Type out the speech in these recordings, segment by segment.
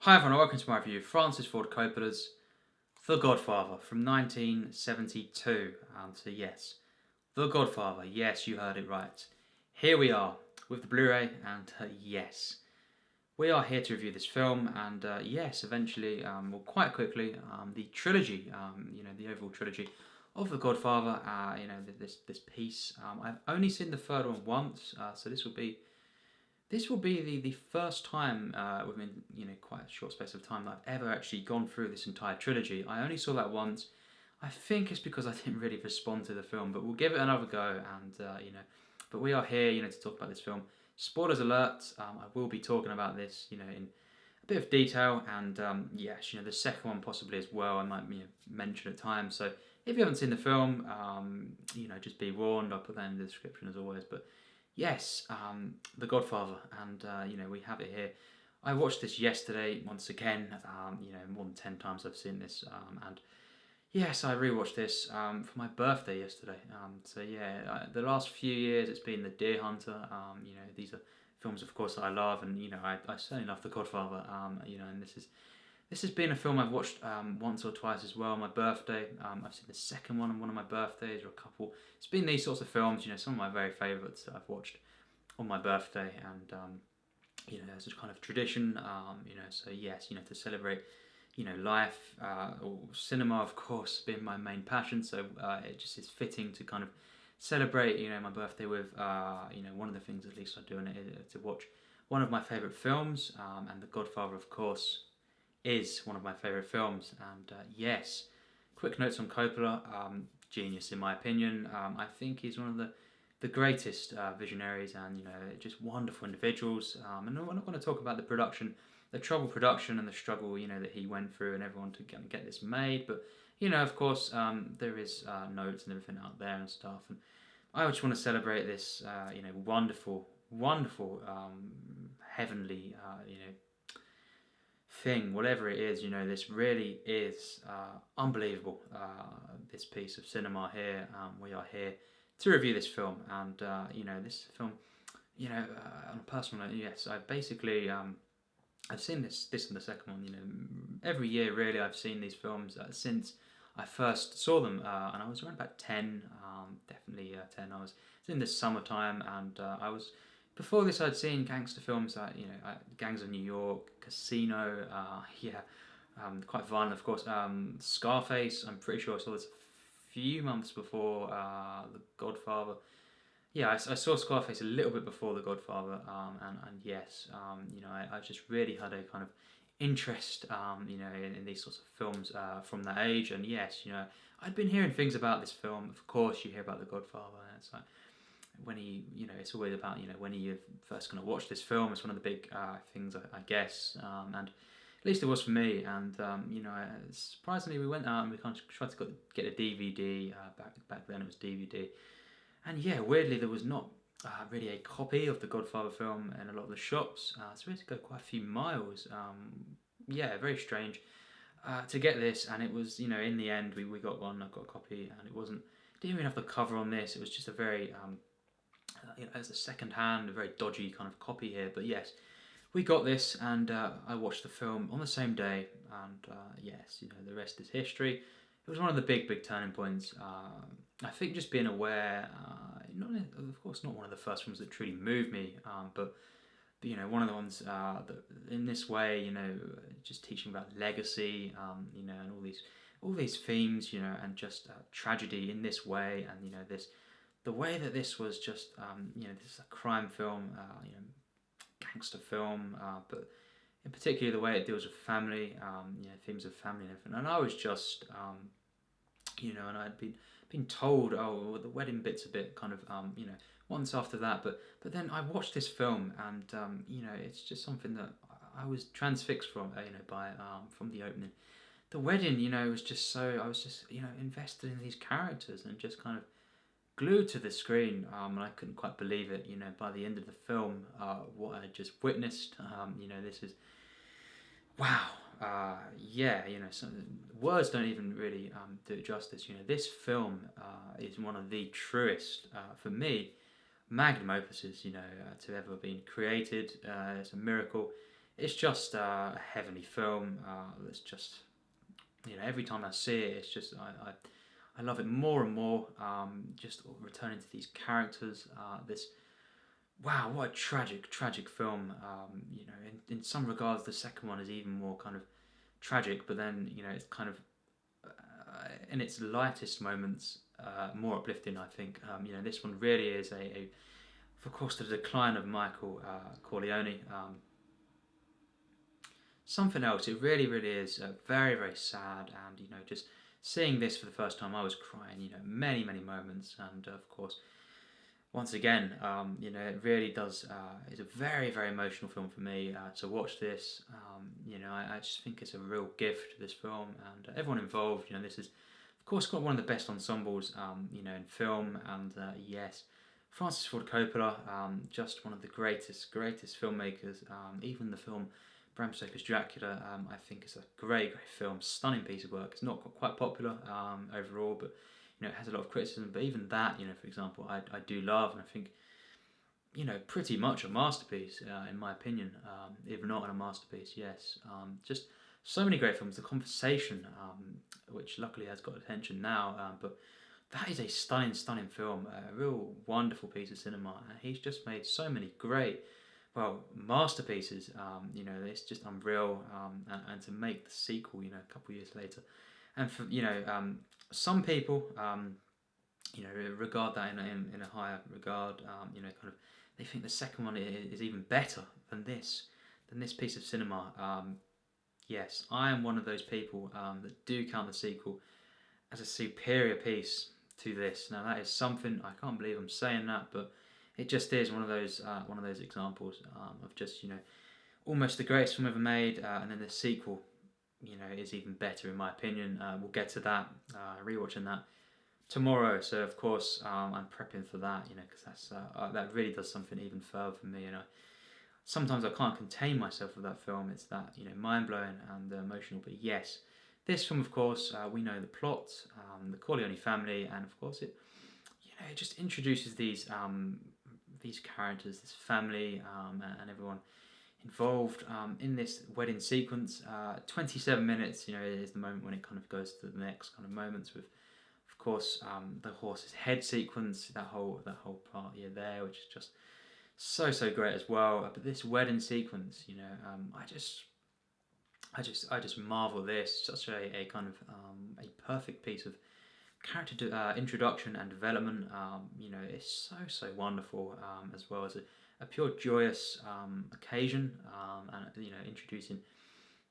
Hi everyone, welcome to my review of Francis Ford Coppola's The Godfather from 1972. So yes, The Godfather, yes, you heard it right. Here we are with the Blu-ray, and yes, we are here to review this film, and yes, eventually, well, quite quickly, the trilogy, the overall trilogy of The Godfather. This piece. I've only seen the third one once, so this will be the first time within quite a short space of time that I've ever actually gone through this entire trilogy. I only saw that once. I think it's because I didn't really respond to the film, but we'll give it another go. And but we are here, to talk about this film. Spoilers alert! I will be talking about this, in a bit of detail, and yes, the second one possibly as well. I might mention at times. So if you haven't seen the film, just be warned. I'll put that in the description as always. But yes, The Godfather, and we have it here. I watched this yesterday once again. More than 10 times I've seen this, and yes, I rewatched this for my birthday yesterday. So yeah, the last few years it's been The Deer Hunter. These are films, of course, that I love, and I certainly love The Godfather. And this has been a film I've watched once or twice as well. On my birthday, I've seen the second one on one of my birthdays, or a couple. It's been these sorts of films, some of my very favourites that I've watched on my birthday, and there's a kind of tradition, So yes, to celebrate, life, or cinema, of course, being my main passion. So it just is fitting to kind of celebrate, my birthday with, one of the things at least I do in it is to watch one of my favourite films, and The Godfather, of course, is one of my favourite films. And yes, quick notes on Coppola, genius in my opinion. I think he's one of the greatest visionaries, and just wonderful individuals. And I'm not going to talk about the production, the troubled production and the struggle that he went through and everyone to get this made. But of course, there is notes and everything out there and stuff. And I just want to celebrate this wonderful, heavenly thing, whatever it is. This really is unbelievable. This piece of cinema here. We are here to review this film, and this film, on a personal note, yes, I basically I've seen this and the second one. Every year really I've seen these films since I first saw them, and I was around about 10, definitely 10. I was in the summertime, and I was. Before this, I'd seen gangster films like, Gangs of New York, Casino, quite violent, of course. Scarface, I'm pretty sure I saw this a few months before The Godfather. Yeah, I saw Scarface a little bit before The Godfather, and yes, I just really had a kind of interest, in these sorts of films from that age. And yes, I'd been hearing things about this film. Of course, you hear about The Godfather, and it's like, when it's always about when are you first going to watch this film. It's one of the big things, I guess, and at least it was for me. And surprisingly, we went out and we kind of tried to get a DVD. Back then it was DVD, and yeah, weirdly there was not really a copy of the Godfather film in a lot of the shops. So we had to go quite a few miles. Very strange to get this, and it was in the end we got one. I got a copy, and didn't even have the cover on this. It was just a very as a second hand, a very dodgy kind of copy here. But yes, we got this, and I watched the film on the same day, and yes, the rest is history. It was one of the big turning points. I think just being aware, of course, not one of the first films that truly moved me, but one of the ones that in this way, just teaching about legacy, and all these themes, and just tragedy in this way, and the way that this was just, this is a crime film, gangster film, but in particular the way it deals with family, themes of family and everything. And I was just, and I'd been told, oh, well, the wedding bit's a bit kind of, once after that, but then I watched this film, and it's just something that I was transfixed from, from the opening. The wedding, was just so, I was just, invested in these characters and just kind of glued to the screen, and I couldn't quite believe it. By the end of the film, what I just witnessed. This is wow. So words don't even really do it justice. This film is one of the truest, for me, magnum opuses. To ever been created. It's a miracle. it's just a heavenly film. That's just, you know, every time I see it, it's just I love it more and more. Just returning to these characters. This Wow, what a tragic film. You know, in some regards, the second one is even more kind of tragic, but then, you know, it's kind of in its lightest moments more uplifting, I think. You know, this one really is of course, the decline of Michael Corleone. Something else. It really is very sad, and, you know, just seeing this for the first time, I was crying. You know, many moments, and of course, once again, you know, it really does. It's a very emotional film for me to watch this. You know, I just think it's a real gift, this film, and everyone involved. You know, this is, of course, got one of the best ensembles, you know, in film, and yes, Francis Ford Coppola, just one of the greatest filmmakers. Even the film Bram Stoker's Dracula, I think is a great film, stunning piece of work. It's not quite popular overall, but, you know, it has a lot of criticism. But even that, you know, for example, I do love, and I think, you know, pretty much a masterpiece in my opinion. If not a masterpiece, yes. Just so many great films. The Conversation, which luckily has got attention now, but that is a stunning film, a real wonderful piece of cinema. He's just made so many great, well, masterpieces. You know, it's just unreal. And to make the sequel, you know, a couple of years later, and for, you know, some people, you know, regard that in a higher regard. You know, kind of, they think the second one is even better than this piece of cinema. Yes, I am one of those people that do count the sequel as a superior piece to this. Now, that is something, I can't believe I'm saying that, but it just is one of those examples of just, you know, almost the greatest film ever made, and then the sequel, you know, is even better in my opinion. We'll get to that, rewatching that tomorrow. So of course, I'm prepping for that, you know, because that really does something even further for me. You know, sometimes I can't contain myself with that film. It's that, you know, mind blowing and emotional. But yes, this film, of course, we know the plot, the Corleone family, and of course it, you know, it just introduces these characters, this family, and everyone involved in this wedding sequence. 27 minutes, you know, is the moment when it kind of goes to the next kind of moments with, of course, the horse's head sequence, that whole part here there, which is just so great as well. But this wedding sequence, you know, I just marvel this. Such a kind of a perfect piece of character introduction and development. You know, it's so wonderful, as well as a pure joyous occasion, and, you know, introducing,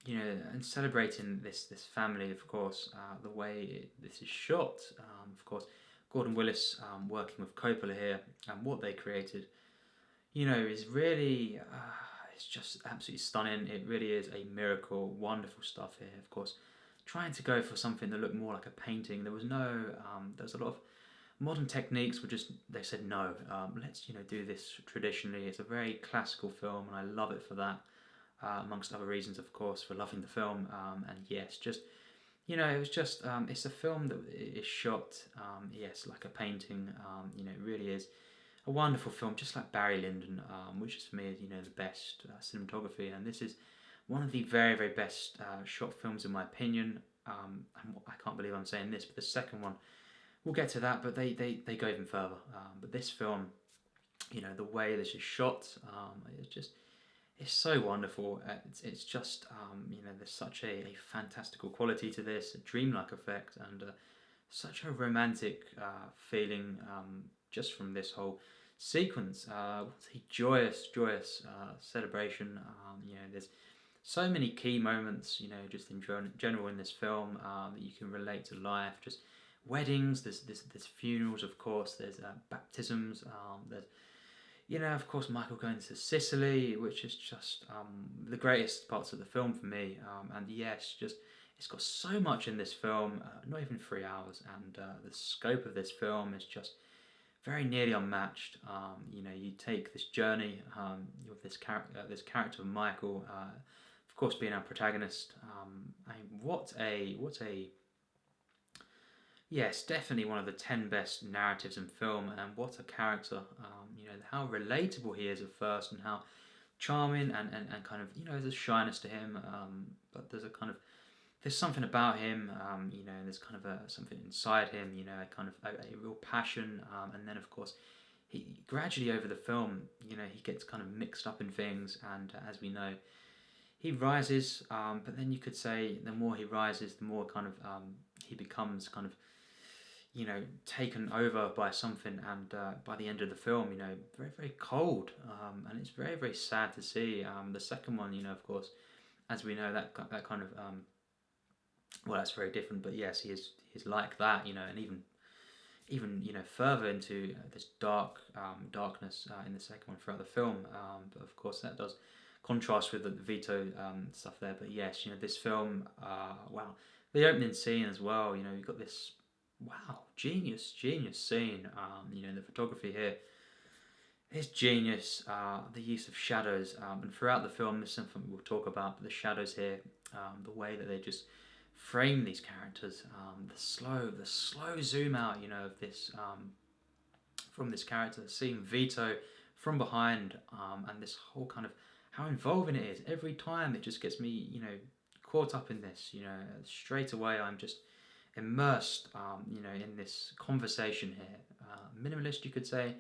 you know, and celebrating this family. Of course, the way this is shot, of course, Gordon Willis working with Coppola here, and what they created, you know, is really it's just absolutely stunning. It really is a miracle. Wonderful stuff here. Of course, trying to go for something that looked more like a painting. There was no there was a lot of modern techniques were just, they said no, let's, you know, do this traditionally. It's a very classical film, and I love it for that, amongst other reasons, of course, for loving the film. And yes, just, you know, it was just, it's a film that is shot, yes, like a painting. You know, it really is a wonderful film, just like Barry Lyndon, which is for me, you know, the best cinematography. And this is one of the very best shot films in my opinion. And I can't believe I'm saying this, but the second one, we'll get to that, but they go even further. But this film, you know, the way this is shot, it's so wonderful. It's just, you know, there's such a fantastical quality to this, a dreamlike effect, and such a romantic feeling just from this whole sequence. What's a joyous celebration. You know, there's so many key moments, you know, just in general in this film, that you can relate to life. Just weddings, there's funerals, of course, there's baptisms, there's, you know, of course, Michael going to Sicily, which is just the greatest parts of the film for me. And yes, just, it's got so much in this film, not even 3 hours, and the scope of this film is just very nearly unmatched. You know, you take this journey with this character of Michael, of course, being our protagonist. I mean, what a yes, definitely one of the 10 best narratives in film, and what a character. You know, how relatable he is at first, and how charming and kind of, there's a shyness to him, but there's something about him, there's kind of something inside him, a kind of a real passion, and then of course he gradually over the film, he gets kind of mixed up in things, and as we know, he rises, but then you could say the more he rises, the more kind of he becomes kind of, taken over by something, and by the end of the film, very, very cold, and it's very, very sad to see. The second one, of course, as we know, that kind of, well, that's very different, but yes, he's like that, and even further into this darkness in the second one throughout the film, but of course that does contrast with the Vito stuff there. But yes, this film, wow, the opening scene as well, you've got this, wow, genius scene, the photography here is genius, the use of shadows, and throughout the film, this is something we'll talk about, but the shadows here, the way that they just frame these characters, the slow zoom out, of this, from this character, seeing Vito from behind, and this whole kind of how involving it is. Every time it just gets me, caught up in this, straight away I'm just immersed, in this conversation here. Minimalist, you could say,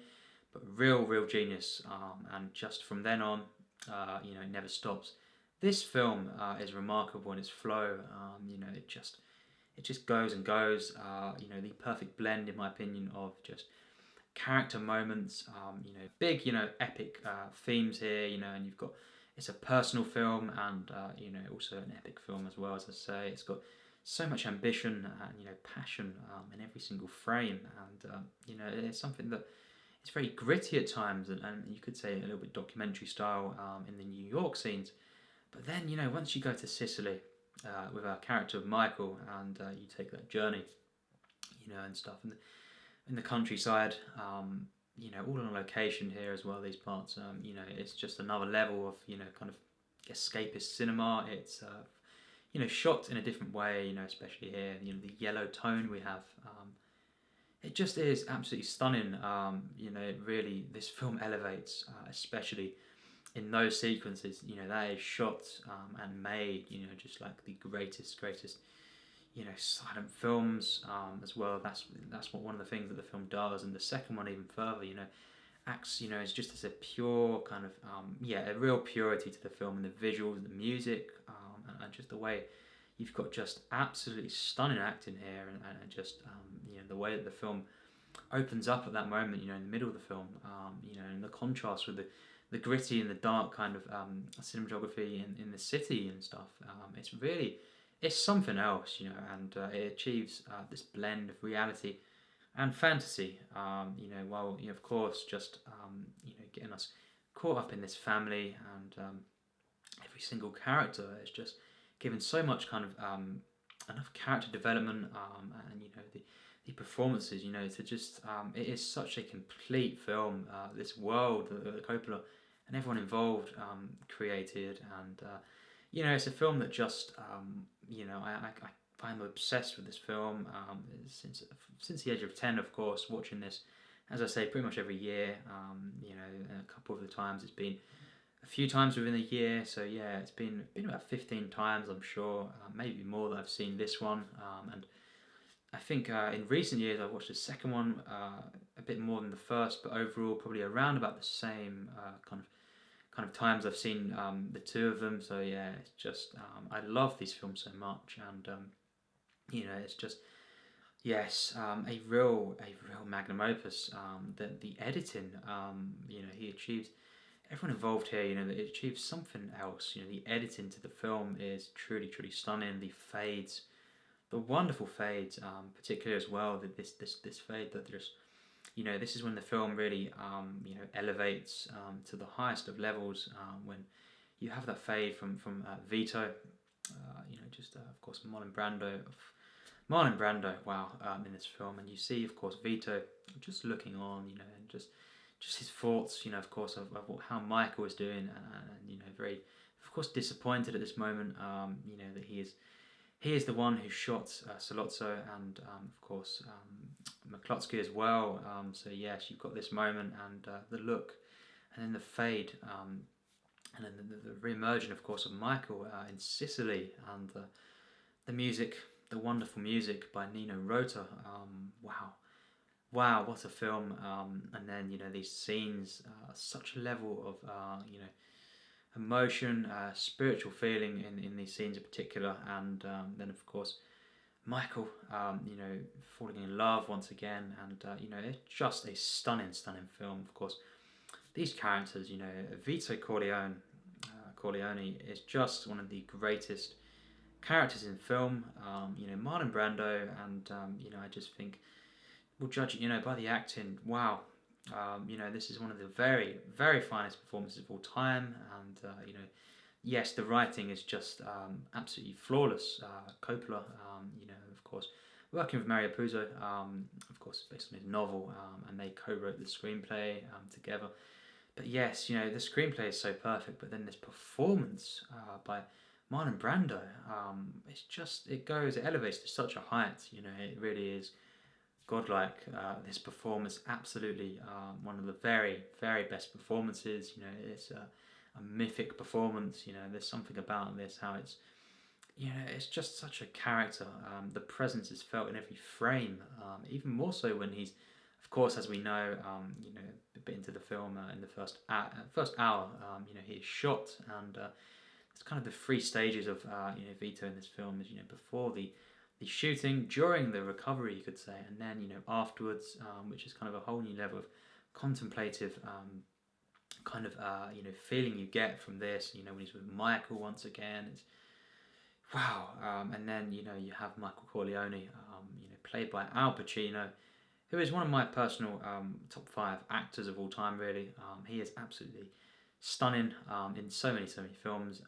but real genius, and just from then on, it never stops. This film is remarkable in its flow. It just goes and goes. The perfect blend, in my opinion, of just character moments. Big, epic themes here. And you've got, it's a personal film, and also an epic film as well. As I say, it's got so much ambition and passion in every single frame, and it's something that it's very gritty at times, and you could say a little bit documentary style in the New York scenes. But then, once you go to Sicily with our character of Michael, and you take that journey, and stuff in the countryside, all on location here as well. These parts, it's just another level of kind of escapist cinema. It's shot in a different way, especially here. The yellow tone we have. It just is absolutely stunning. It really, this film elevates, especially in those sequences, that is shot and made, just like the greatest, silent films as well. That's what one of the things that the film does, and the second one even further, acts, is just as a pure kind of, a real purity to the film, and the visuals, the music, and just the way you've got just absolutely stunning acting here, and just, the way that the film opens up at that moment, in the middle of the film, and the contrast with the gritty and the dark kind of cinematography in the city and stuff. It's something else, and it achieves this blend of reality and fantasy, while, of course, just, getting us caught up in this family, and every single character is just given so much kind of enough character development, and, the performances, to just, it is such a complete film, this world that Coppola and everyone involved created, and it's a film that just, I'm obsessed with this film since the age of 10, of course, watching this, as I say, pretty much every year. A couple of the times it's been a few times within a year, so yeah, it's been about 15 times, I'm sure, maybe more, that I've seen this one, and I think in recent years I've watched the second one a bit more than the first, but overall probably around about the same kind of times I've seen the two of them. So yeah, it's just I love these films so much, and it's just, yes, a real magnum opus. The editing, he achieves, everyone involved here, it achieves something else. The editing to the film is truly stunning. The fades, the wonderful fades, particularly as well. That this fade that just, this is when the film really, elevates to the highest of levels. When you have that fade from Vito, of course Marlon Brando, wow, in this film, and you see, of course, Vito just looking on, and just his thoughts, of course, of how Michael is doing, and very, of course, disappointed at this moment, that he is the one who shot Solozzo, and of course McCluskey as well. So yes, you've got this moment, and the look, and then the fade. and then the re-emerging, of course, of Michael in Sicily, and the music, the wonderful music by Nino Rota. Wow, wow, what a film! And then these scenes, such a level of emotion, spiritual feeling in these scenes in particular, and then of course Michael, falling in love once again, and it's just a stunning, stunning film. Of course, these characters, Vito Corleone is just one of the greatest characters in film. Marlon Brando, and I just think we'll judge it, by the acting. Wow, this is one of the very, very finest performances of all time, and yes, the writing is just absolutely flawless. Coppola, of course, working with Mario Puzo, of course, based on his novel, and they co-wrote the screenplay together. But yes, the screenplay is so perfect, but then this performance by Marlon Brando, it elevates to such a height. It really is godlike. This performance, absolutely one of the very, very best performances. It's a mythic performance. There's something about this, how it's just such a character. The presence is felt in every frame, even more so when he's, of course, as we know, a bit into the film, in the first hour, he is shot, and it's kind of the three stages of Vito in this film. Is before the shooting, during the recovery, you could say, and then afterwards, which is kind of a whole new level of contemplative kind of feeling you get from this. When he's with Michael once again, it's wow. And then you have Michael Corleone, played by Al Pacino, who is one of my personal top 5 actors of all time. Really, he is absolutely stunning in so many films.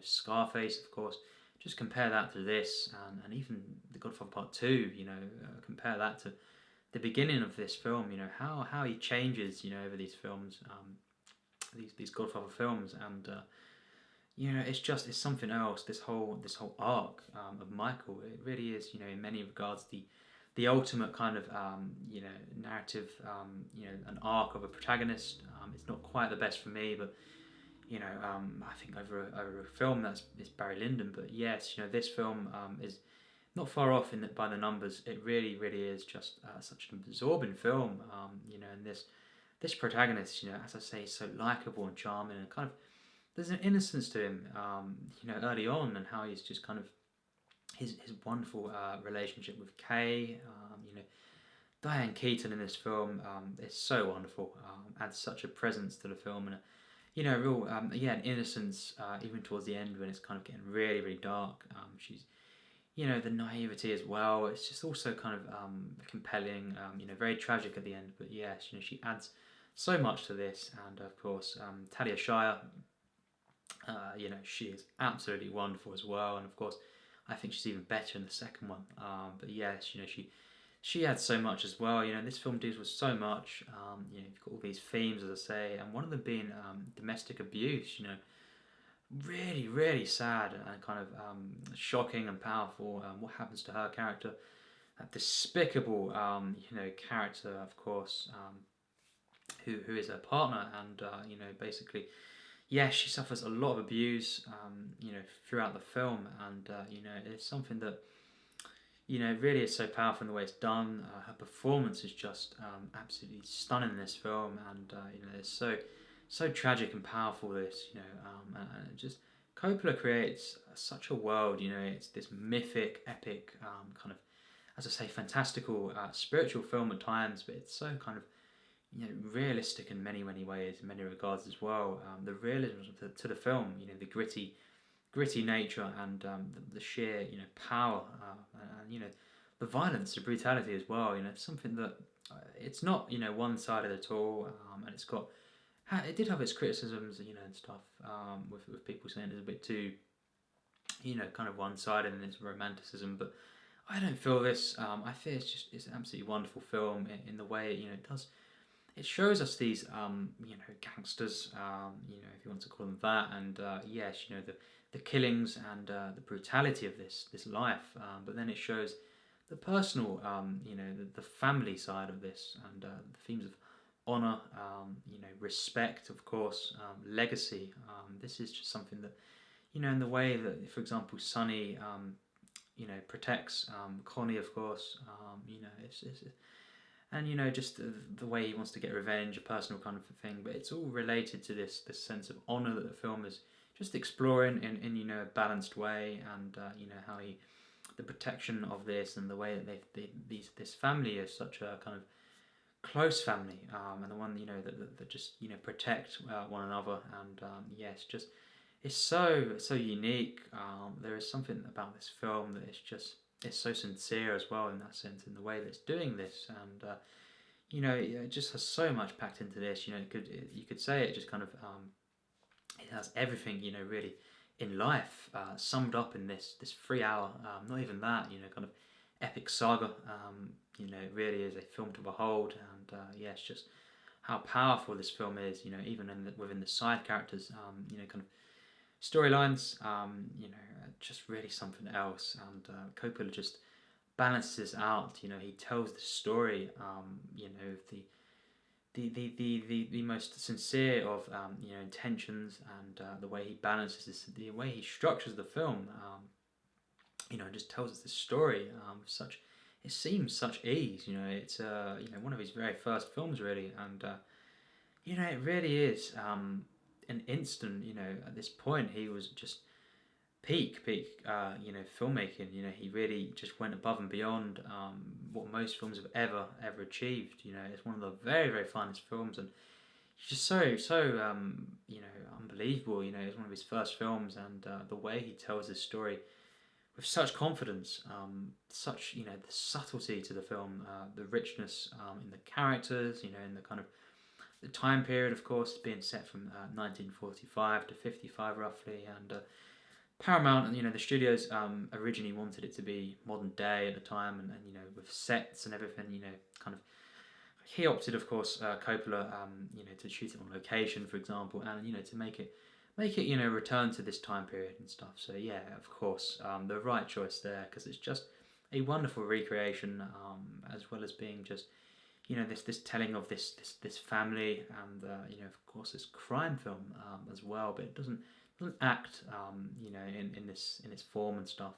Scarface, of course. Just compare that to this, and even The Godfather Part 2. Compare that to the beginning of this film. How he changes. Over these films, these Godfather films, and it's something else. This whole arc of Michael, it really is. In many regards, the ultimate kind of narrative. An arc of a protagonist. It's not quite the best for me, but I think over a film it's Barry Lyndon. But yes, this film is not far off by the numbers. It really, really is just such an absorbing film. And this protagonist, as I say, is so likable and charming, and kind of there's an innocence to him, early on, and how he's just kind of his wonderful relationship with Kay. Diane Keaton in this film is so wonderful. Adds such a presence to the film, and real an innocence even towards the end when it's kind of getting really, really dark. She's the naivety as well. It's just also kind of compelling. Very tragic at the end, but yes, she adds so much to this. And of course, Talia Shire. She is absolutely wonderful as well, and of course, I think she's even better in the second one. But yes, she adds so much as well. This film deals with so much. You've got all these themes, as I say, and one of them being domestic abuse. Really, really sad and kind of shocking and powerful. What happens to her character? That despicable, character, of course, who is her partner, and basically, yes, she suffers a lot of abuse, throughout the film, and it's something that really is so powerful in the way it's done. Her performance is just absolutely stunning in this film, and it's so tragic and powerful. This, and just Coppola creates such a world. It's this mythic, epic, kind of, as I say, fantastical, spiritual film at times, but it's so kind of realistic in many ways, in many regards as well. The realism to the film, the gritty nature, and the sheer power, and the violence, the brutality as well. Something that it's not one-sided at all, and it did have its criticisms, and stuff, with people saying it's a bit too kind of one-sided in its romanticism, but I don't feel this. I feel it's an absolutely wonderful film in the way it does. It shows us these gangsters, if you want to call them that, and yes, the killings and the brutality of this life, but then it shows the personal, the family side of this, and the themes of honor, respect, of course, legacy. This is just something that, in the way that, for example, Sonny, protects Connie, of course. And just the way he wants to get revenge, a personal kind of thing. But it's all related to this sense of honor that the film is just exploring in a balanced way, and how the protection of this, and the way that this family is such a kind of close family, and the one that just protect one another, and it's so unique. There is something about this film that it's so sincere as well, in that sense, in the way that it's doing this, and it just has so much packed into this. You could say it just kind of it has everything really in life summed up in this 3 hour, not even that, kind of epic saga. It really is a film to behold, and it's just how powerful this film is. Even within the side characters, kind of storylines, just really something else. And Coppola just balances out. He tells the story, the most sincere of intentions, and the way he balances this, the way he structures the film. Just tells us this story it seems such ease. It's one of his very first films, really, and it really is an instant. At this point, he was just peak filmmaking. He really just went above and beyond what most films have ever achieved. It's one of the very, very finest films, and it's just so unbelievable. It's one of his first films, and the way he tells this story with such confidence, such the subtlety to the film, the richness in the characters, in the kind of the time period. Of course, being set from 1945 to 55 roughly, and Paramount and the studios originally wanted it to be modern day at the time, and with sets and everything, kind of. He opted, of course, Coppola, to shoot it on location, for example, and to make it return to this time period and stuff. So yeah, of course, the right choice there, because it's just a wonderful recreation, as well as being just this telling of this family, and of course this crime film as well. But it doesn't act in its form and stuff.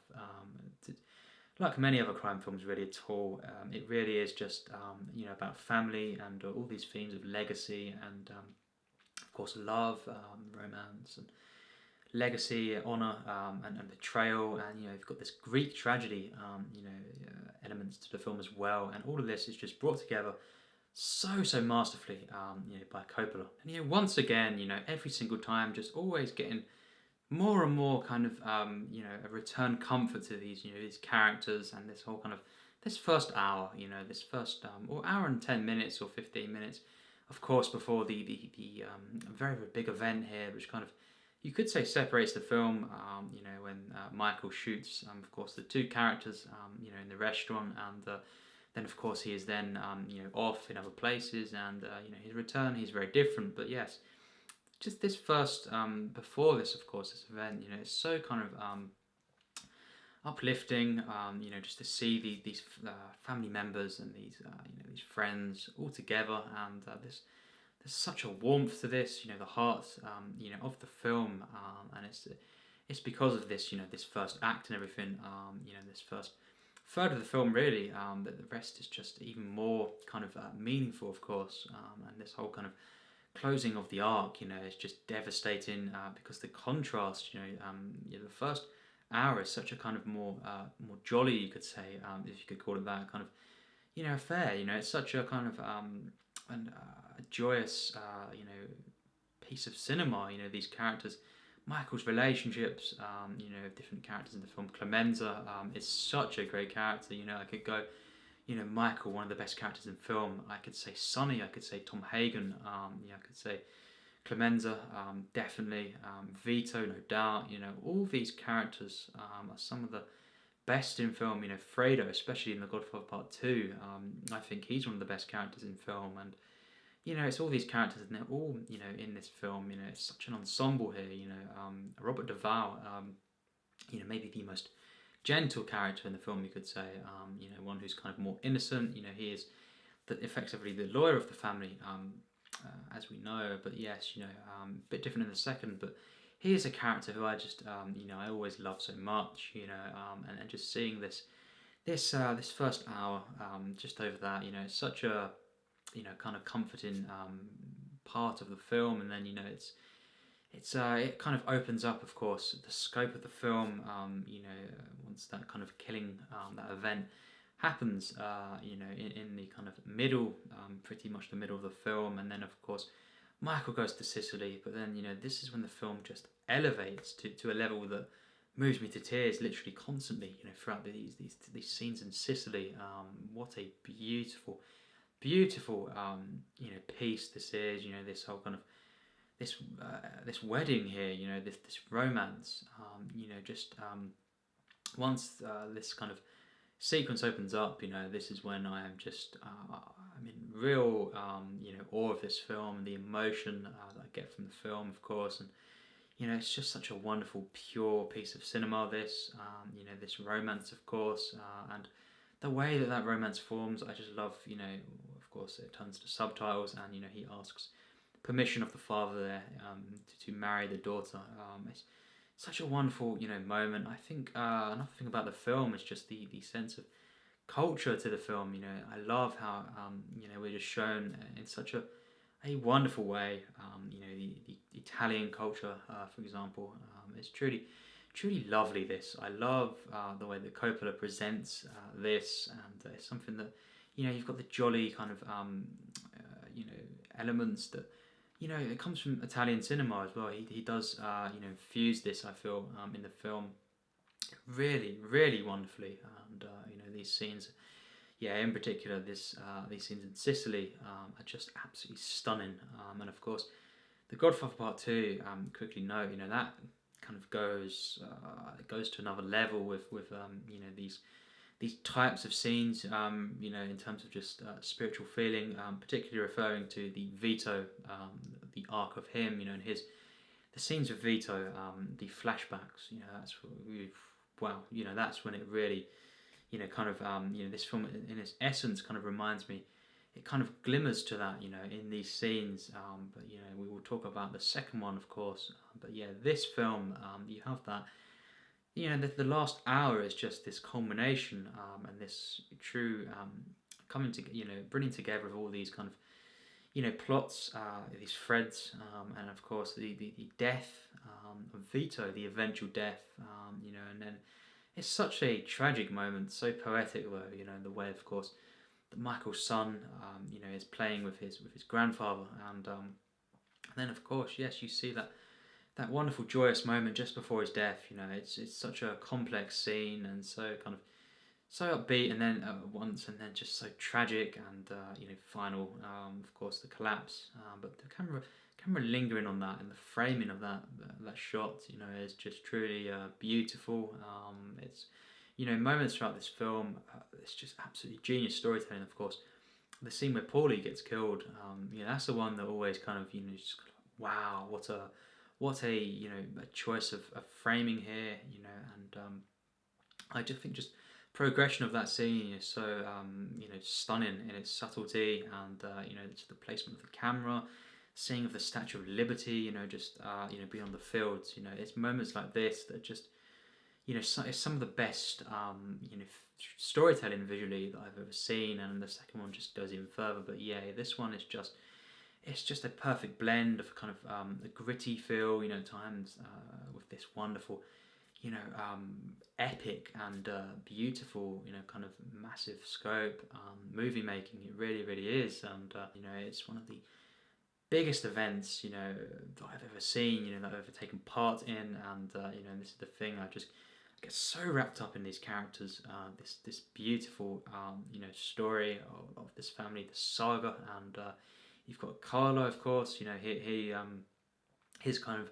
Like many other crime films, really at all. It really is just about family, and all these themes of legacy, and of course love, romance, and legacy, honor, and betrayal, and you've got this Greek tragedy, elements to the film as well, and all of this is just brought together so masterfully, by Coppola. And once again, every single time, just always getting more and more kind of a return comfort to these these characters, and this whole kind of this first hour, this first or hour and 10 minutes or 15 minutes, of course, before the very, very big event here, which kind of, you could say, separates the film. When Michael shoots, of course, the two characters, in the restaurant, and then of course he is then off in other places, and his return, he's very different. But yes, just this first before this, of course, this event, it's so kind of uplifting, just to see these family members and these these friends all together, and there's such a warmth to this, the heart of the film, and it's because of this this first act and everything, this first third of the film, really, that the rest is just even more kind of meaningful, of course, and this whole kind of closing of the arc, is just devastating, because the contrast, the first hour is such a kind of more jolly, you could say, if you could call it that, kind of affair. It's such a kind of a joyous piece of cinema. These characters, Michael's relationships, different characters in the film. Clemenza is such a great character. I could go, Michael, one of the best characters in film. I could say Sonny. I could say Tom Hagen. I could say Clemenza, definitely. Vito, no doubt. All these characters are some of the best in film. Fredo, especially in The Godfather Part 2. I think he's one of the best characters in film, and it's all these characters, and they're all in this film. It's such an ensemble here. Robert Duvall, maybe the most gentle character in the film, you could say. One who's kind of more innocent. He is effectively the lawyer of the family. as we know. But yes, a bit different in the second. But he is a character who I just, I always love so much. And just seeing this first hour, just over that, it's such a, kind of comforting part of the film, and then it kind of opens up, of course, the scope of the film. Once that kind of killing, that event happens, in the kind of middle, pretty much the middle of the film, and then of course Michael goes to Sicily. But then this is when the film just elevates to a level that moves me to tears, literally constantly. Throughout these scenes in Sicily, what a beautiful, beautiful, piece this is. This whole kind of this wedding here, this romance, just once this kind of sequence opens up, this is when I am just, I'm in real, awe of this film, and the emotion that I get from the film, of course, and it's just such a wonderful, pure piece of cinema. This, this romance, of course, and the way that romance forms, I just love. Of course, it turns to subtitles, and he asks permission of the father there, to marry the daughter. It's such a wonderful moment. I think another thing about the film is just the sense of culture to the film. I love how we're just shown in such a wonderful way. The Italian culture, for example, is truly lovely. This, I love the way that Coppola presents this, and it's something that you've got the jolly kind of elements that it comes from Italian cinema as well. He does infuse this, I feel, in the film really, really wonderfully. And these scenes, in particular these scenes in Sicily, are just absolutely stunning. And of course, The Godfather Part 2, quickly note, that kind of goes to another level with these types of scenes, in terms of just spiritual feeling, particularly referring to the Vito, the arc of him, and the scenes of Vito, the flashbacks, that's that's when it really, kind of, this film in its essence kind of reminds me, it kind of glimmers to that, in these scenes, but we will talk about the second one, of course, but this film, you have that. The last hour is just this culmination, and this true coming to, bringing together of all these kind of, plots, these threads, and of course the death of Vito, the eventual death, and then it's such a tragic moment, so poetic though, the way, of course, that Michael's son, is playing with his grandfather, and then of course, yes, you see that wonderful joyous moment just before his death. It's such a complex scene, and so kind of so upbeat, and then at once, and then just so tragic, and final, of course, the collapse. But the camera lingering on that, and the framing of that shot, is just truly beautiful. It's moments throughout this film, it's just absolutely genius storytelling. Of course, the scene where Paulie gets killed, that's the one that always kind of just wow, what a a choice of framing here, and I just think just progression of that scene is so stunning in its subtlety, and just the placement of the camera, seeing of the Statue of Liberty, just beyond the fields, it's moments like this that just it's some of the best storytelling visually that I've ever seen, and the second one just goes even further. But this one is just. It's just a perfect blend of kind of a gritty feel, times with this wonderful, epic and beautiful, kind of massive scope movie making. It really, really is, and it's one of the biggest events, that I've ever seen, that I've ever taken part in, and this is the thing. I get so wrapped up in these characters, this beautiful, story of this family, the saga, and. You've got Carlo, of course. His kind of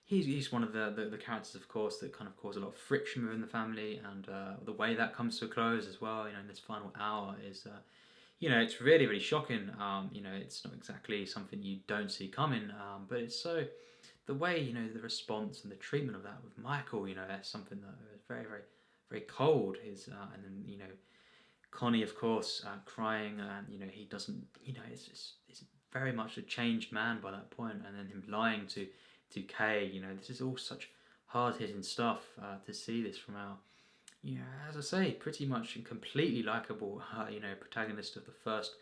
he's one of the characters, of course, that kind of cause a lot of friction within the family, and the way that comes to a close as well. In this final hour is, it's really, really shocking. It's not exactly something you don't see coming, but it's so the way the response and the treatment of that with Michael. That's something that was very, very, very cold. And then Connie, of course, crying, and he doesn't. It's very much a changed man by that point, and then him lying to Kay. This is all such hard hitting stuff to see this from our, as I say, pretty much completely likable, protagonist of the first,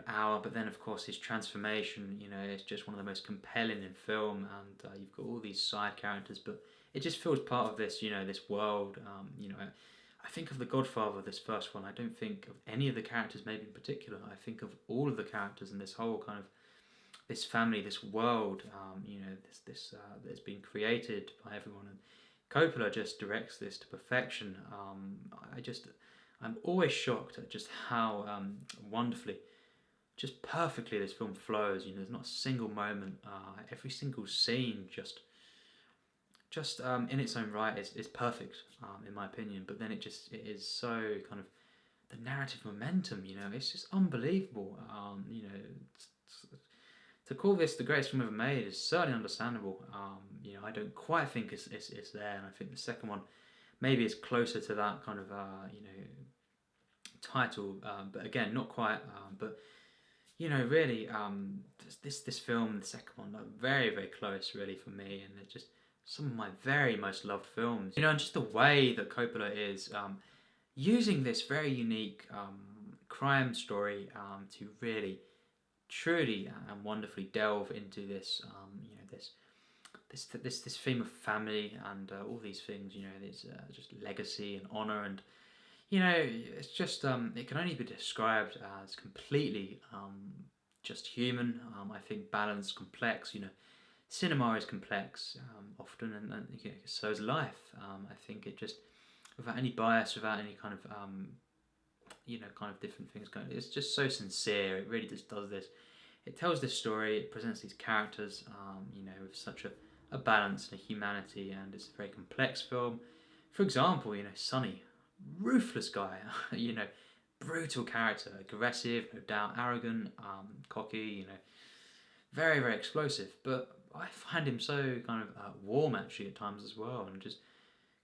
hour. But then, of course, his transformation, is just one of the most compelling in film, and you've got all these side characters, but it just feels part of this, this world. I think of The Godfather, this first one. I don't think of any of the characters maybe in particular. I think of all of the characters in this whole kind of this family, this world, this that's been created by everyone. And Coppola just directs this to perfection. I'm always shocked at just how wonderfully, just perfectly this film flows. There's not a single moment. Every single scene just in its own right is perfect, in my opinion. But then it is so kind of the narrative momentum. It's just unbelievable. To call this the greatest film ever made is certainly understandable. I don't quite think it's there, and I think the second one maybe is closer to that kind of title, but again, not quite. But really, this film, the second one, are very, very close, really, for me, and they're just some of my very most loved films. And just the way that Coppola is using this very unique crime story to really, truly, and wonderfully delve into this, this theme of family and all these things. There's just legacy and honor, and it's just it can only be described as completely just human. I think balanced, complex. Cinema is complex often, and so is life. I think it just, without any bias, without any kind of kind of different things going, it's just so sincere. It really just does this. It tells this story. It presents these characters, with such a balance and a humanity, and it's a very complex film. For example, Sonny, ruthless guy, brutal character, aggressive, no doubt, arrogant, cocky, very, very explosive, but I find him so kind of warm actually at times as well, and just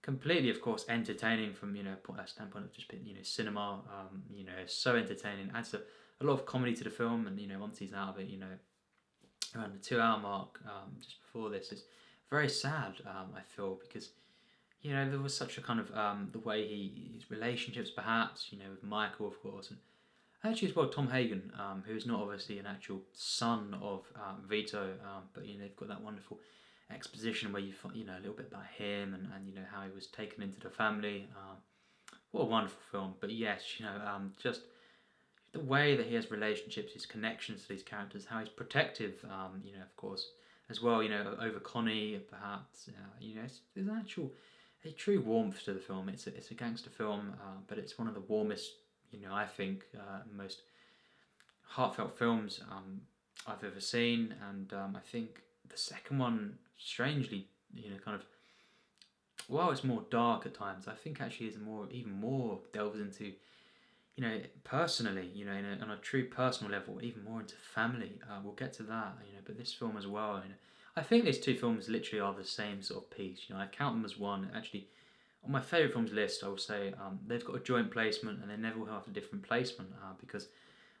completely, of course, entertaining from that standpoint of just being cinema. So entertaining, adds a lot of comedy to the film, and once he's out of it, around the 2 hour mark, just before this, it's very sad. I feel, because there was such a kind of the way his relationships, perhaps, with Michael, of course, and actually as well Tom Hagen, who's not obviously an actual son of Vito, but they've got that wonderful exposition where you find a little bit about him, and how he was taken into the family. What a wonderful film. But yes, just the way that he has relationships, his connections to these characters, how he's protective, of course, as well, over Connie, perhaps. There's a true warmth to the film. It's a gangster film, but it's one of the warmest, I think, most heartfelt films I've ever seen. And I think the second one, strangely, kind of, while it's more dark at times, I think actually is even more delves into, personally, on a true personal level, even more into family. We'll get to that, but this film as well, I think these two films literally are the same sort of piece. I count them as one. Actually, on my favourite films list, I will say they've got a joint placement, and they never will have a different placement, because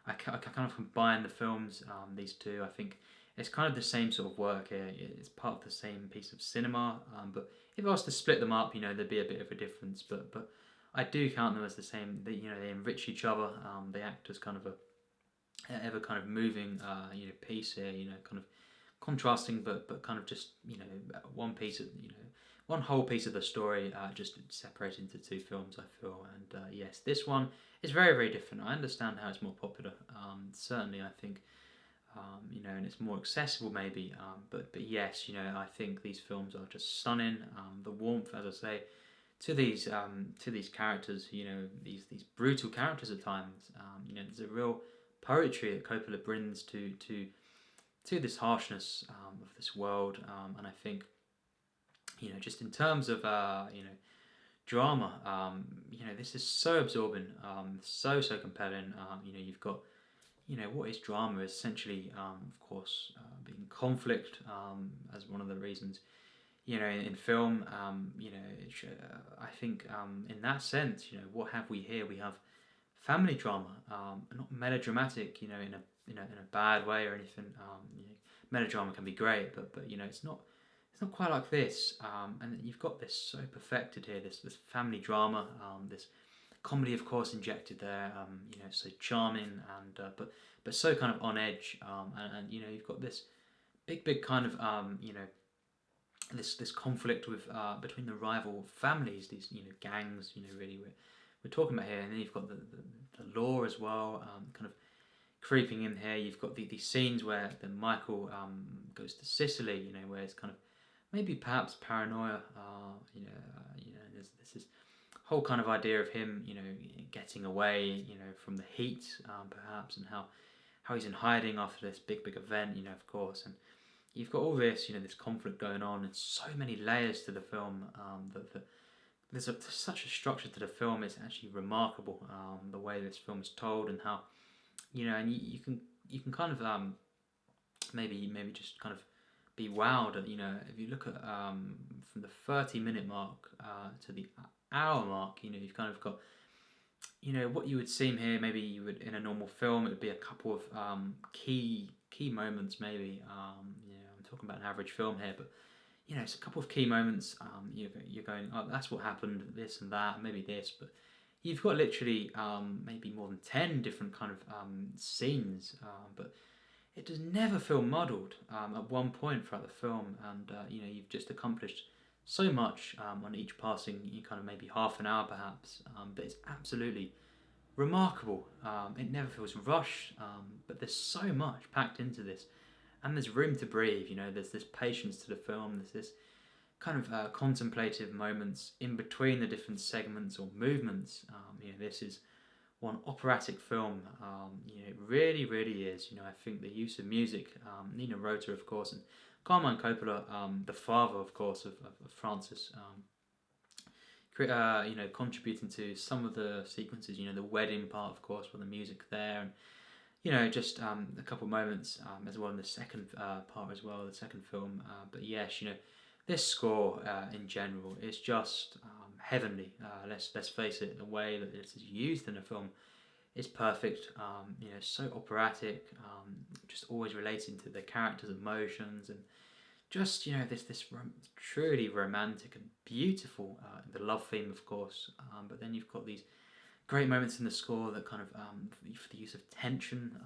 I kind of combine the films, these two. I think it's kind of the same sort of work here. It's part of the same piece of cinema, but if I was to split them up, there'd be a bit of a difference. But I do count them as the same. They enrich each other. They act as kind of a ever kind of moving piece here. Kind of contrasting, but kind of just one piece of one whole piece of the story, just separated into two films, I feel. And yes, this one is very, very different. I understand how it's more popular. Certainly, I think and it's more accessible maybe. But yes, I think these films are just stunning. The warmth, as I say, to these characters, these brutal characters at times. There's a real poetry that Coppola brings to this harshness of this world, and I think just in terms of drama, this is so absorbing, so compelling. You've got what is drama is essentially, of course, being conflict, as one of the reasons. In film, I think in that sense, what have we here? We have family drama, not melodramatic, in a bad way or anything. Melodrama can be great, but it's not quite like this. And you've got this so perfected here, this family drama, this comedy, of course, injected there. So charming and but so kind of on edge. And you've got this big kind of this conflict with between the rival families, these gangs. Really we're talking about here, and then you've got the law as well, kind of creeping in here. You've got these scenes where then Michael goes to Sicily, where it's kind of maybe perhaps paranoia. There's this whole kind of idea of him, getting away, from the heat, perhaps, and how he's in hiding after this big event, of course, and you've got all this, this conflict going on, and so many layers to the film. That there's such a structure to the film. It's actually remarkable, the way this film is told, and how, and you can kind of maybe just kind of be wowed at, if you look at from the 30-minute mark to the hour mark, you've kind of got, what you would seem here. Maybe you would, in a normal film, it would be a couple of key moments, maybe. I'm talking about an average film here, but it's a couple of key moments. You're going, oh, that's what happened, this and that, maybe this, but you've got literally maybe more than 10 different kind of scenes, but it does never feel muddled at one point throughout the film, and you've just accomplished so much on each passing, kind of maybe half an hour perhaps, but it's absolutely remarkable. It never feels rushed, but there's so much packed into this, and there's room to breathe. There's this patience to the film. There's this kind of contemplative moments in between the different segments or movements. This is one operatic film. It really, really is. I think the use of music, Nino Rota, of course, and Coppola, the father, of course, of Francis, contributing to some of the sequences. The wedding part, of course, with the music there, and just a couple of moments as well in the second part as well, the second film. But yes, this score in general is just heavenly. Let's face it, the way that this is used in a film is perfect. So operatic, just always relating to the characters' emotions, and just this truly romantic and beautiful. The love theme, of course, but then you've got these great moments in the score that kind of for the use of tension.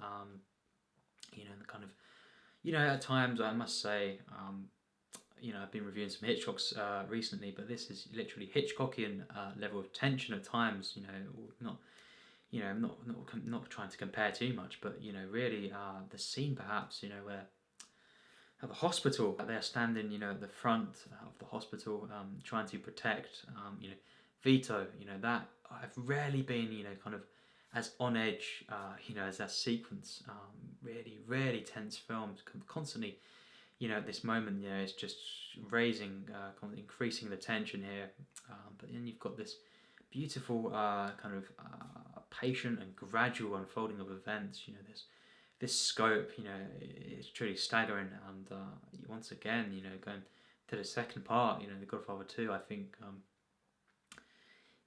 The kind of at times, I must say. I've been reviewing some Hitchcocks recently, but this is literally Hitchcockian level of tension at times. Not trying to compare too much, but really the scene perhaps where at the hospital they are standing at the front of the hospital trying to protect Vito. That I've rarely been kind of as on edge as that sequence. Really tense films constantly. At this moment, it's just raising, increasing the tension here. But then you've got this beautiful kind of patient and gradual unfolding of events. This scope, it's truly staggering. And once again, going to the second part, The Godfather 2, I think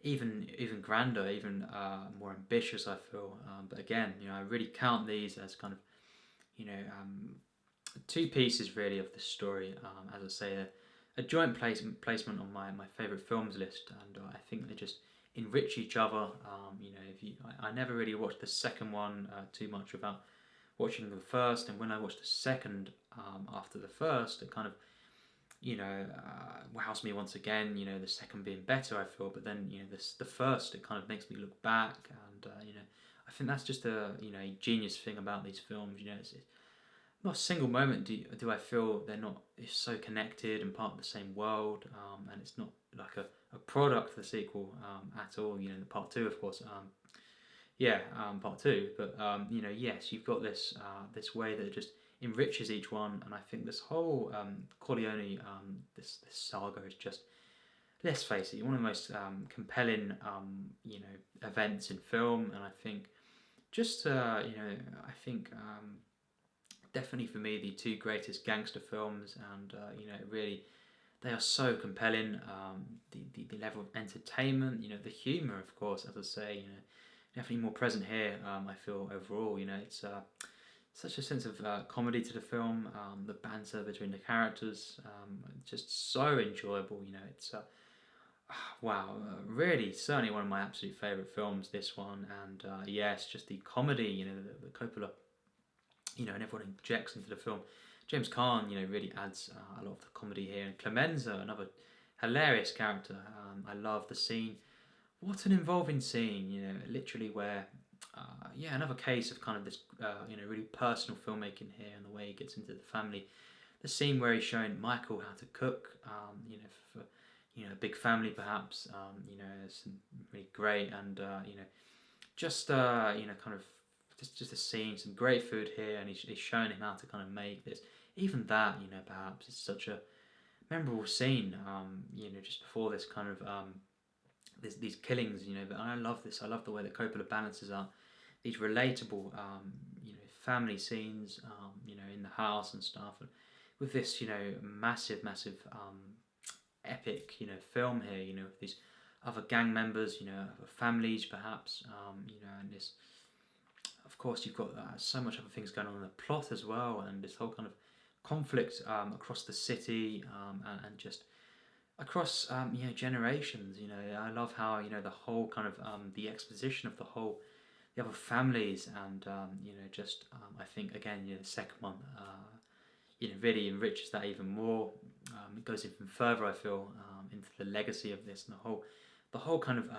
even grander, even more ambitious, I feel. But again, I really count these as kind of, two pieces really of the story. As I say, a joint placement on my favourite films list, and I think they just enrich each other. I never really watched the second one too much without watching the first, and when I watched the second after the first, it kind of wows me once again. The second being better, I feel, but then the first, it kind of makes me look back, and I think that's just a genius thing about these films. It's not a single moment do I feel they're not so connected and part of the same world, and it's not like a product for the sequel at all. The part two, of course. Part two. But yes, you've got this way that just enriches each one, and I think this whole Corleone this saga is just, let's face it, one of the most compelling events in film, and I think just I think. Definitely for me the two greatest gangster films, and really they are so compelling. The level of entertainment, the humour, of course, as I say, definitely more present here. I feel overall, it's such a sense of comedy to the film. The banter between the characters, just so enjoyable. It's wow, really, certainly one of my absolute favourite films. This one, and yes, just the comedy. The Coppola, and everyone injects into the film. James Caan, really adds a lot of the comedy here, and Clemenza, another hilarious character. I love the scene. What an involving scene, literally where, another case of kind of this, really personal filmmaking here and the way he gets into the family. The scene where he's showing Michael how to cook, for a big family perhaps, it's really great, and just kind of just a scene, some great food here, and he's showing him how to kind of make this. Even that, perhaps is such a memorable scene. Just before this kind of these killings, but I love this. I love the way that Coppola balances out these relatable, family scenes, in the house and stuff, and with this, massive, epic, film here, with these other gang members, other families perhaps, and this. Of course, you've got so much other things going on in the plot as well, and this whole kind of conflict across the city, and just across generations. I love how the whole kind of the exposition of the other families, and I think again the second one really enriches that even more. It goes even further, I feel, into the legacy of this and the whole kind of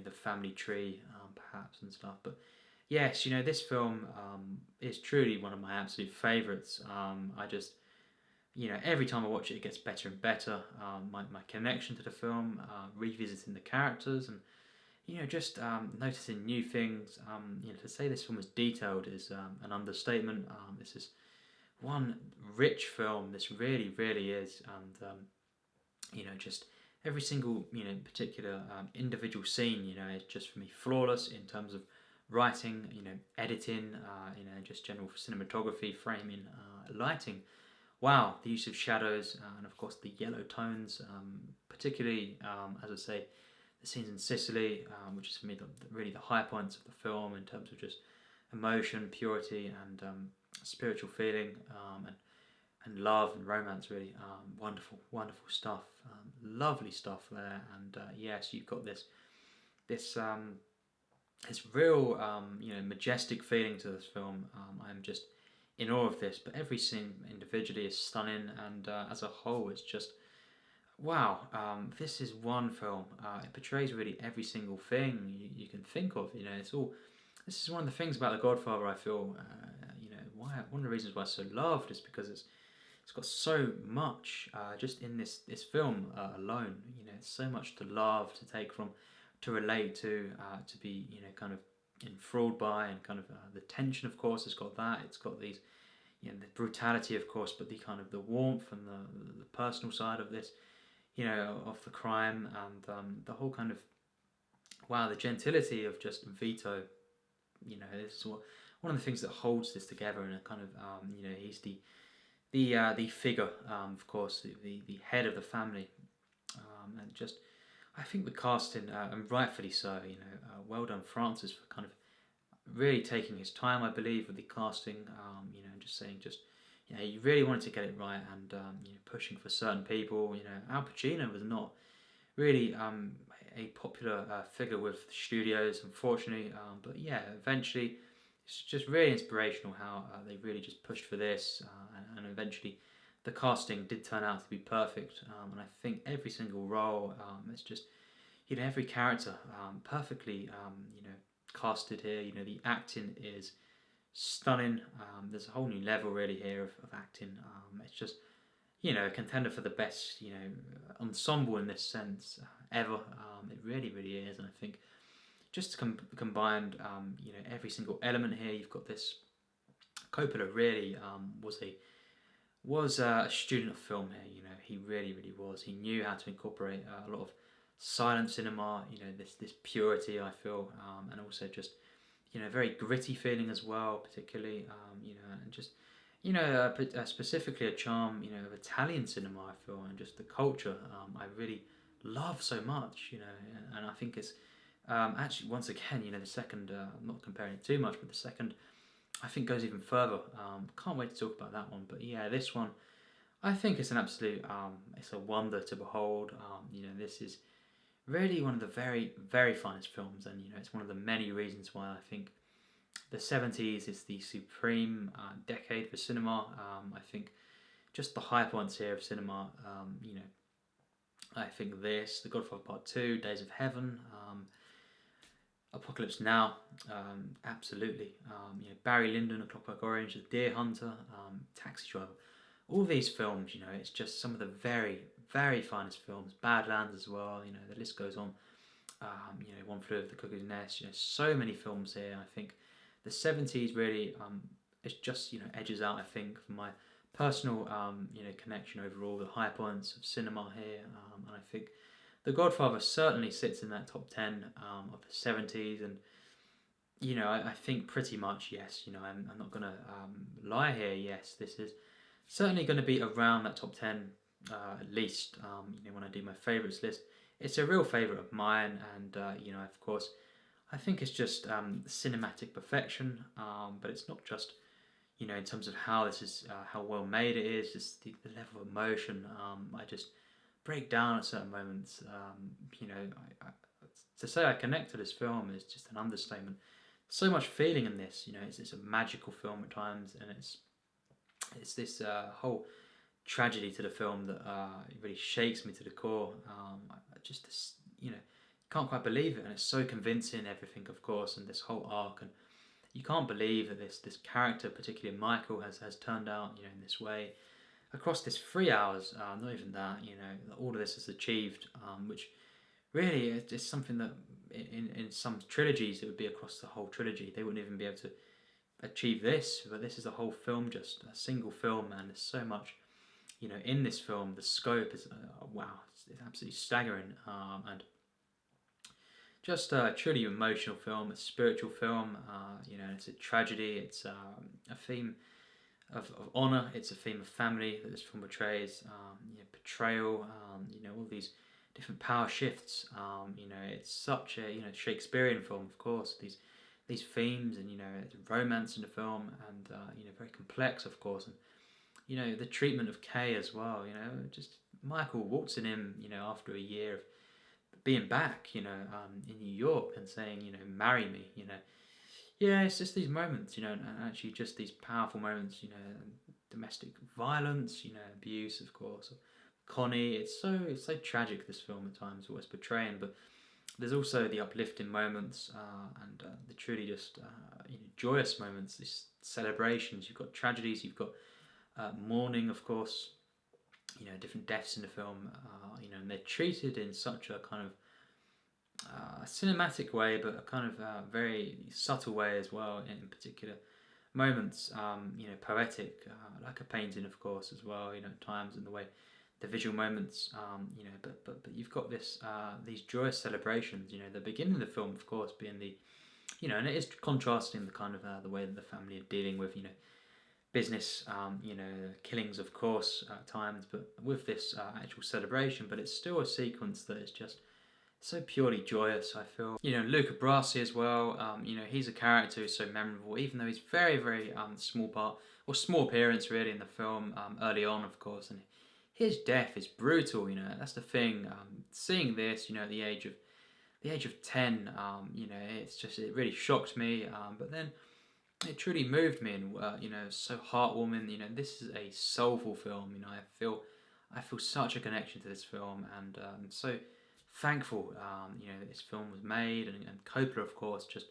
the family tree, perhaps, and stuff. But yes, this film is truly one of my absolute favourites. I just, every time I watch it, it gets better and better. My connection to the film, revisiting the characters, and just noticing new things. To say this film is detailed is an understatement. This is one rich film. This really, really is, and just every single particular individual scene, is just for me flawless in terms of writing, editing, just general cinematography, framing, lighting. Wow, the use of shadows, and of course the yellow tones, particularly, as I say, the scenes in Sicily, which is for me really the high points of the film in terms of just emotion, purity, and spiritual feeling, and love and romance. Really, wonderful stuff, lovely stuff there. And yes, you've got this real, majestic feeling to this film. I'm just in awe of this, but every scene individually is stunning, and as a whole, it's just wow. This is one film. It portrays really every single thing you can think of. It's all. This is one of the things about The Godfather. I feel, why one of the reasons why it's so loved is because it's got so much just in this film alone. So much to love, to take from, to relate to be kind of enthralled by, and kind of the tension. Of course, it's got that. It's got these, the brutality, of course, but the kind of the warmth and the personal side of this, of the crime, and the whole kind of wow, the gentility of just Vito. This is one of the things that holds this together, and a kind of he's the figure, of course, the head of the family, and just I think the casting, and rightfully so, well done Francis for kind of really taking his time, I believe, with the casting, and just saying you really wanted to get it right, and pushing for certain people. Al Pacino was not really a popular figure with the studios, unfortunately, but yeah, eventually it's just really inspirational how they really just pushed for this, and eventually the casting did turn out to be perfect, and I think every single role, it's just every character perfectly casted here. The acting is stunning. There's a whole new level really here of acting. It's just a contender for the best ensemble in this sense ever. It really, really is, and I think just combined every single element here. You've got this Coppola really was a student of film here. He really, really was. He knew how to incorporate a lot of silent cinema. This purity, I feel, and also just very gritty feeling as well, particularly and just specifically a charm of Italian cinema, I feel, and just the culture I really love so much. And I think it's Actually, once again, the second, I'm not comparing it too much, but the second, I think, goes even further. Can't wait to talk about that one. But yeah, this one, I think it's an absolute, it's a wonder to behold. This is really one of the very, very finest films, and it's one of the many reasons why I think the 70s is the supreme decade for cinema. I think just the high points here of cinema, I think this, The Godfather Part 2, Days of Heaven, Apocalypse Now, absolutely. Barry Lyndon, A Clockwork Orange, The Deer Hunter, Taxi Driver. All these films, it's just some of the very, very finest films. Badlands as well, the list goes on. One Flew Over the Cuckoo's Nest, so many films here. I think the 70s really, it just, edges out, I think, for my personal, connection overall, the high points of cinema here. And I think The Godfather certainly sits in that top 10 of the 70s. And, I think pretty much, yes, I'm not going to lie here. Yes, this is certainly going to be around that top 10 at least, when I do my favourites list. It's a real favourite of mine, and of course, I think it's just cinematic perfection, but it's not just, in terms of how this is, how well made it is, just the level of emotion. I just break down at certain moments. To say I connect to this film is just an understatement. So much feeling in this, it's a magical film at times, and it's this whole tragedy to the film that really shakes me to the core. I just can't quite believe it, and it's so convincing, everything, of course, and this whole arc, and you can't believe that this character, particularly Michael, has turned out in this way across this 3 hours. Not even that, all of this is achieved, which really is something that in some trilogies it would be across the whole trilogy. They wouldn't even be able to achieve this, but this is a whole film, just a single film, and there's so much in this film. The scope is wow, it's absolutely staggering, and just a truly emotional film, a spiritual film. It's a tragedy, it's a theme of honour, it's a theme of family that this film portrays, betrayal, all these different power shifts. It's such a Shakespearean film, of course, these themes, and romance in the film, and very complex, of course, and the treatment of Kay as well. Just Michael waltzing in, after a year of being back, in New York, and saying, marry me. It's just these moments, and actually just these powerful moments. Domestic violence, abuse, of course. Connie, it's so tragic, this film at times, what it's portraying, but there's also the uplifting moments, and the truly just joyous moments, these celebrations. You've got tragedies, you've got mourning, of course, different deaths in the film, and they're treated in such a kind of cinematic way, but a kind of very subtle way as well, in particular moments, poetic, like a painting, of course, as well, at times, in the way the visual moments, but you've got these joyous celebrations, the beginning of the film, of course, being the, and it is contrasting the kind of the way that the family are dealing with, business, killings, of course, at times, but with this actual celebration. But it's still a sequence that is just so purely joyous, I feel. Luca Brasi as well, he's a character who's so memorable, even though he's very, very small part, or small appearance really in the film, early on, of course, and his death is brutal, that's the thing. Seeing this, at the age of 10, it's just, it really shocked me, but then it truly moved me, and so heartwarming. This is a soulful film. I feel such a connection to this film, and I'm so thankful that this film was made, and Coppola, of course, just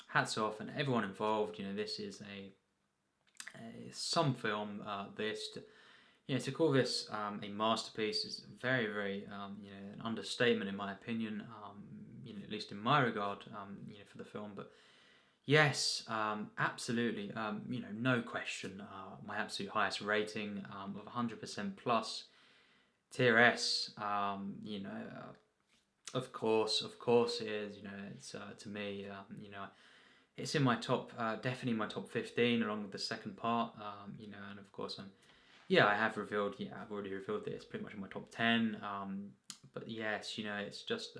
hats off, and everyone involved. This is some film. To call this a masterpiece is very, very an understatement, in my opinion. At least in my regard, for the film, but. Yes, absolutely. No question. My absolute highest rating of 100% plus, tier S. Of course it is. It's to me. It's in my top, definitely my top 15, along with the second part. And of course I have revealed. Yeah, I've already revealed that it's pretty much in my top 10. But yes, it's just.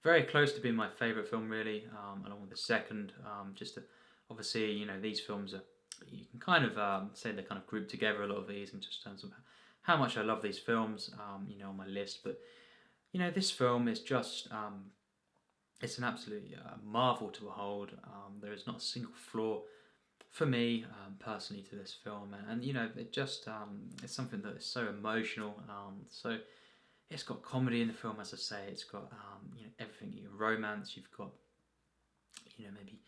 very close to being my favourite film, really, along with the second. Obviously, these films are, you can kind of say they're kind of grouped together, a lot of these, in just terms of how much I love these films, on my list. But, this film is just, it's an absolute marvel to behold. There is not a single flaw for me, personally, to this film. And it just, it's something that is so emotional. So it's got comedy in the film, as I say. It's got everything. Romance. You've got maybe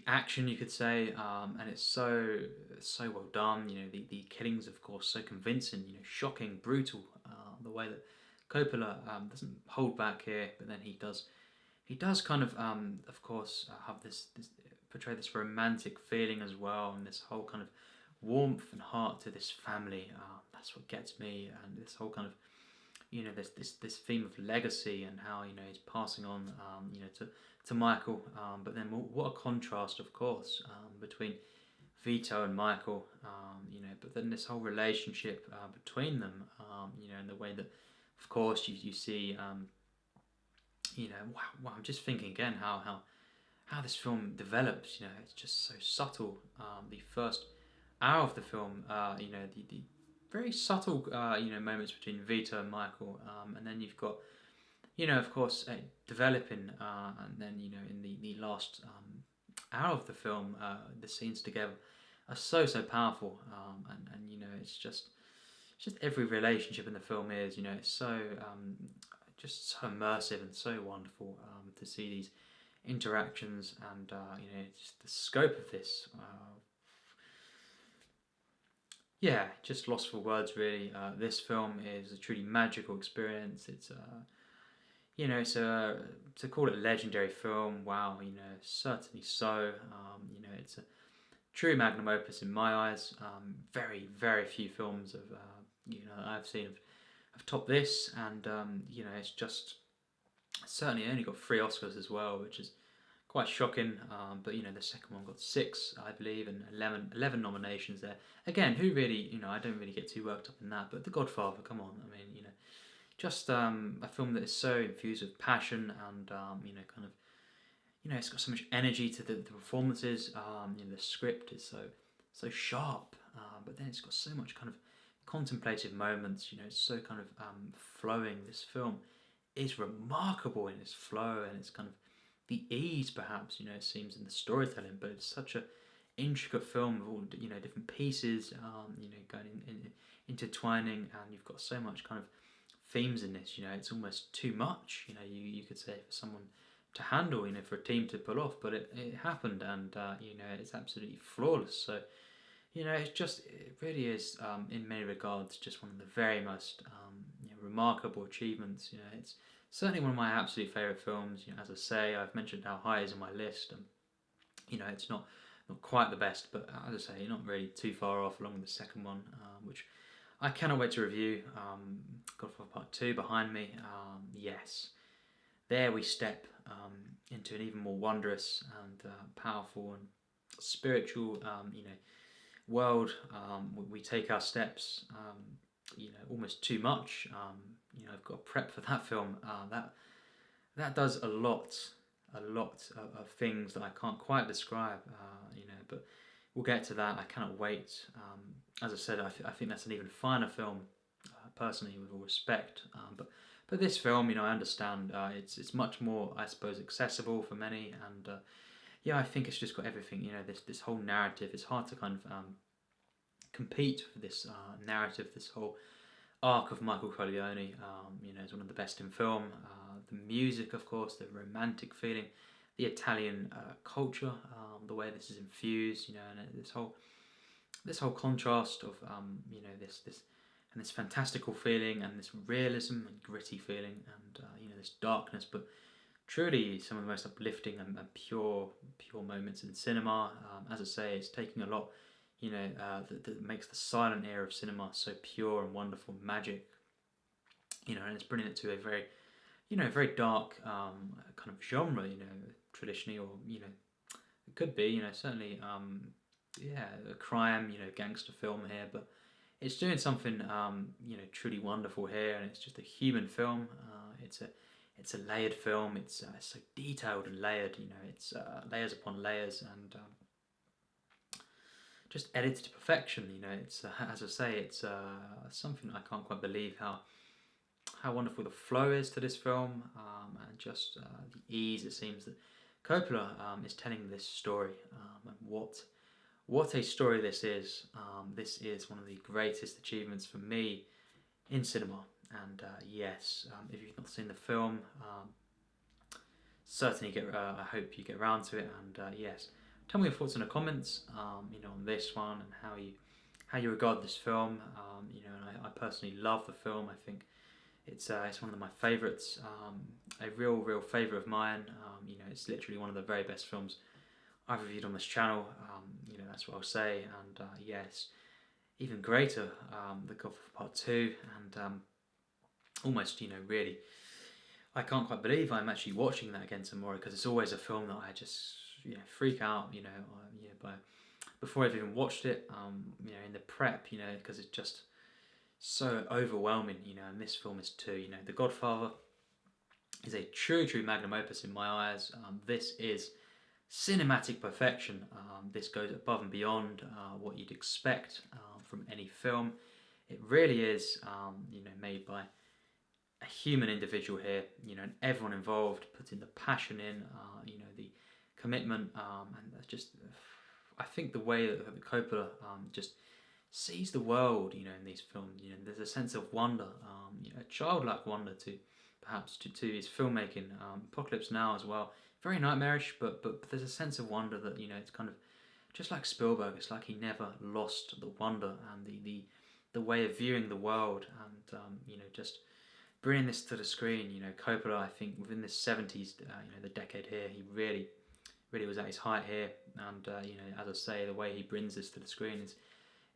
action, you could say, and it's so well done. The killings, of course, so convincing. Shocking, brutal. The way that Coppola doesn't hold back here, but then he does kind of course, have this portray this romantic feeling as well, and this whole kind of warmth and heart to this family. That's what gets me, and this whole kind of this theme of legacy and how he's passing on to Michael, but then what a contrast, of course, between Vito and Michael, but then this whole relationship between them, and the way that, of course, you see, wow, I'm just thinking again how this film develops. It's just so subtle. The first hour of the film, the very subtle, moments between Vito and Michael, and then you've got, of course, developing, and then in the last hour of the film, the scenes together are so powerful, and it's just every relationship in the film is, it's so just so immersive and so wonderful to see these interactions, and just the scope of this. Yeah, just lost for words, really. This film is a truly magical experience. It's to call it a legendary film. Wow, certainly so. It's a true magnum opus in my eyes. Very, very few films I've seen have topped this, and it's just certainly only got 3 Oscars as well, which is quite shocking. But the second one got 6, I believe, and 11 nominations there. Again, who really, I don't really get too worked up in that. But The Godfather, come on, I mean, just a film that is so infused with passion, and kind of, it's got so much energy to the performances. The script is so sharp, but then it's got so much kind of contemplative moments. It's so kind of flowing. This film is remarkable in its flow and its kind of the ease, perhaps, it seems, in the storytelling, but it's such a intricate film with all different pieces, going intertwining, and you've got so much kind of themes in this. It's almost too much. You could say, for someone to handle, for a team to pull off, but it happened, and it's absolutely flawless. So it really is, in many regards, just one of the very most remarkable achievements. It's certainly one of my absolute favourite films. As I say, I've mentioned how high it is on my list, and it's not quite the best, but as I say, not really too far off, along with the second one, which I cannot wait to review. Godfather Part 2 behind me. Yes, there we step into an even more wondrous and powerful and spiritual, world. We take our steps, almost too much. I've got to prep for that film. That does a lot of things that I can't quite describe. But we'll get to that. I cannot wait. As I said, I think that's an even finer film, personally, with all respect. But this film, I understand. It's much more, I suppose, accessible for many, and I think it's just got everything. This whole narrative. It's hard to kind of compete for this narrative. This whole arc of Michael Corleone, is one of the best in film. The music, of course, the romantic feeling, the Italian culture, the way this is infused, and this whole contrast of this fantastical feeling, and this realism and gritty feeling, and this darkness, but truly some of the most uplifting and pure moments in cinema. As I say, it's taking a lot, that makes the silent era of cinema so pure and wonderful, magic, and it's bringing it to a very, very dark kind of genre, traditionally, or it could be, certainly, a crime, gangster film here, but it's doing something, truly wonderful here, and it's just a human film. it's a layered film. It's so detailed and layered. You know, it's layers upon layers, and just edited to perfection. You know, it's as I say, it's something I can't quite believe how wonderful the flow is to this film, and just the ease it seems that Coppola is telling this story, and what a story this is. This is one of the greatest achievements for me in cinema. And yes, if you've not seen the film, certainly I hope you get around to it. And yes, tell me your thoughts in the comments. You know, on this one and how you regard this film. You know, and I personally love the film. I think it's one of my favourites. A real favourite of mine. You know, it's literally one of the very best films I've reviewed on this channel. You know, that's what I'll say. And yes, even greater, The Godfather Part 2, and almost, you know, really, I can't quite believe I'm actually watching that again tomorrow, because it's always a film that I just, you know, freak out, you know, before I've even watched it, you know, in the prep, you know, because it's just so overwhelming, you know, and this film is too. You know, The Godfather is a true magnum opus in my eyes. This is cinematic perfection. This goes above and beyond what you'd expect from any film. It really is, you know, made by a human individual here, you know, and everyone involved putting the passion in, you know, the commitment, and just, I think the way that Coppola just sees the world, you know, in these films, you know, there's a sense of wonder, you know, a childlike wonder perhaps to his filmmaking. Apocalypse Now as well, very nightmarish, but there's a sense of wonder that, you know, it's kind of just like Spielberg. It's like he never lost the wonder and the way of viewing the world, and you know, just bringing this to the screen. You know, Coppola, I think within the 70s, you know, the decade here, he really was at his height here, and you know, as I say, the way he brings this to the screen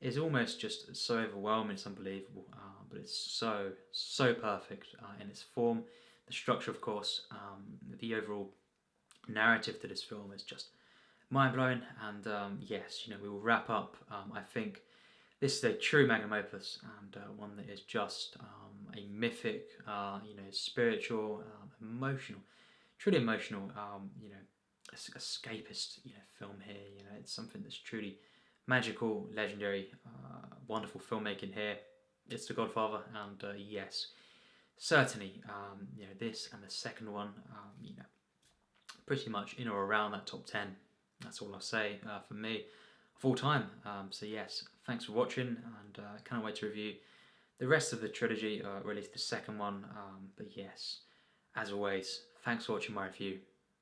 is almost just so overwhelming. It's unbelievable, but it's so perfect in its form, the structure, of course, the overall narrative to this film is just mind-blowing. And yes, you know, we will wrap up. I think this is a true magnum opus, and one that is just a mythic, you know, spiritual, emotional, truly emotional, you know, escapist, you know, film here. You know, it's something that's truly magical, legendary, wonderful filmmaking here. It's The Godfather, and yes, certainly, you know, this and the second one, you know, pretty much in or around that top 10. That's all I'll say for me of all time. So yes, thanks for watching, and I can't wait to review the rest of the trilogy, or at least the second one. But yes, as always, thanks for watching my review,